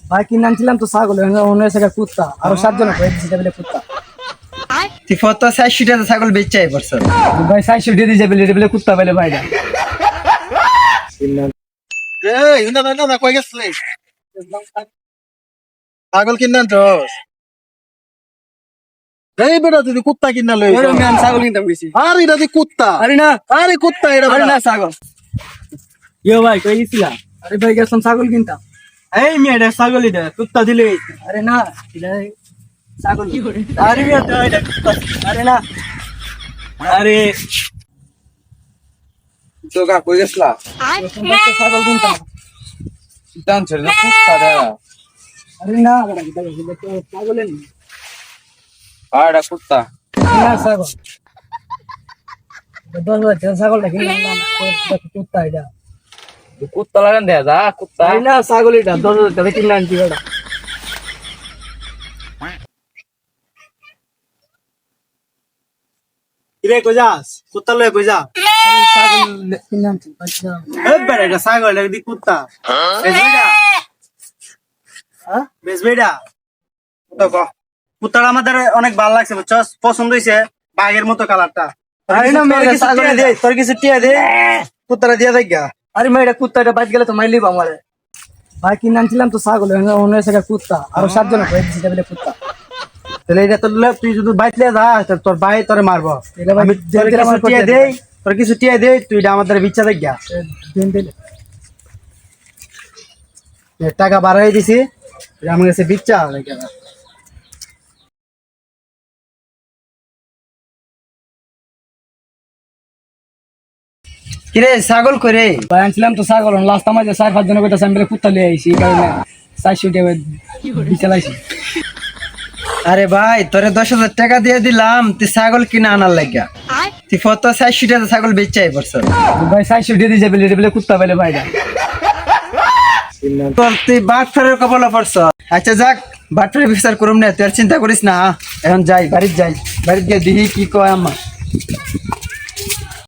ভাই কিনে আনছিলাম তো ছাগল অন্য জায়গায় কুত্তা আরো 7 জন বলে কুত্তা তুই ফটো 60 টাকা ছাগল বেচাই পড়ছ। ভাই 400 দিয়ে দিয়ে যাবে বলে কুত্তা বলে ভাইটা এই না কই গেছলি ছাগল কিননা তো এই বেটা তুই কুত্তা কিননা লই আমি ছাগল কিনতাম গেছি আরে এটা তুই কুত্তা আরে না আরে কুত্তা এটা আরে না ছাগল ইয়ো ভাই কই গেছিলা আরে ভাই গেছিলাম ছাগল কিনতাম এই মেয়েটা ছাগল এটা কুত্তা দিলে আরে না এটা ছাগল আরে মেয়েটা এটা কুত্তা আরে না আরে তো কা কই গেছলা ছাগল কিনতাম দান ছেড়ে না কুত্তা দেয়া আরে না ছাগলের আরে কুত্তা না ছাগল 10,000 ছাগলটা কিনলাম কুত্তা এটা কুত্তা লাগান দেয়া যা কুত্তা তাই না ছাগল এটা 10,000 টাকা কিনলাম আনছি এটা কিরে কই যাস কুত্তা লয়ে কই যা ছাগল কিনলাম আচ্ছা এই বেটা এটা ছাগল এটা দি কুত্তা বেজবেডা হ্যাঁ বেজবেডা তো ক কুত্তাটা আমাদের অনেক ভালো লাগছে বুঝছস পছন্দ হইছে বাঘের মতো কালারটা আরে না মেয়ে ছাগল দে তোর কিছু টিয়া দে কুত্তাটা দিয়া দেখ গা আরে মেয়ে এটা কুত্তাটা বাজ গেলে তো মাইলিব আমারে ভাই কিনে আনছিলাম তো ছাগল অন্য জায়গায় কুত্তা আরো 7 জন বলে কুত্তা তাহলে এটা তোর তুই যদি বাইতলে যা তোর ভাই তোরে মারবো এটা ভাই আমি তোর দিন কিছু আমার টিয়া করতে দে তোর কিছু টিয়া দে তুই এটা আমাদের বিচ্ছা দেখ গা দিন দিলে টাকা বাড়াই দিছি এটা আমার কাছে বিচ্ছা লাগে কিরে ছাগল করে ভাই আনছিলাম তো ছাগল লাস্ট আমার 4-5 জন কইতাছে আমি বলে কুত্তা লিয়ে আইছি এই কারণে 400 টাকা বিচালাইছি আরে ভাই তোরে 10,000 টাকা দিয়ে দিলাম তুই ছাগল কিনে আনার লাগিয়া তুই ফটো 60 টাকা ছাগল বেচাই পড়ছ। ভাই 400 দিয়ে দিয়ে যাবে বলে কুত্তা বলে ভাইটা তোর তুই বাটফারের কপালে পড়ছ। আচ্ছা যাক বাটফারের বিচার করুম না তুই আর চিন্তা করিস না। এখন যাই বাড়িতে যাই বাড়িতে গিয়ে দেখি কি কয় আম্মা।